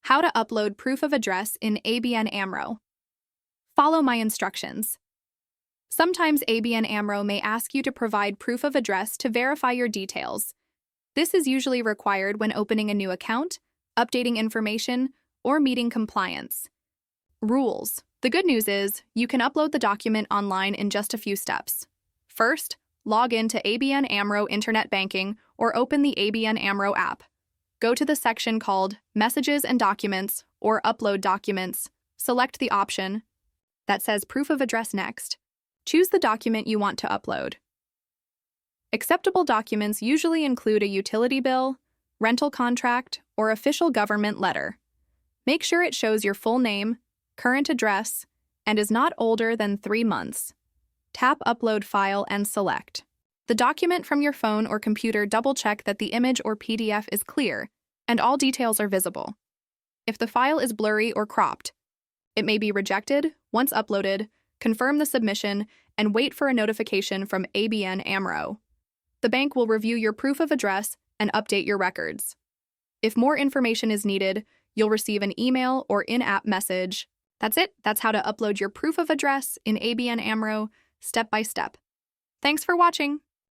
How to upload proof of address in ABN AMRO. Follow my instructions. Sometimes ABN AMRO may ask you to provide proof of address to verify your details. This is usually required when opening a new account, updating information, or meeting compliance. Rules. The good news is, you can upload the document online in just a few steps. First, log in to ABN AMRO Internet Banking or open the ABN AMRO app. Go to the section called Messages and Documents or Upload Documents. Select the option that says Proof of Address next. Choose the document you want to upload. Acceptable documents usually include a utility bill, rental contract, or official government letter. Make sure it shows your full name, current address, and is not older than 3 months. Tap Upload File and select. The document from your phone or computer, double-check that the image or PDF is clear and all details are visible. If the file is blurry or cropped, it may be rejected. Once uploaded, confirm the submission and wait for a notification from ABN AMRO. The bank will review your proof of address and update your records. If more information is needed, you'll receive an email or in-app message. That's it. That's how to upload your proof of address in ABN AMRO, step by step. Thanks for watching.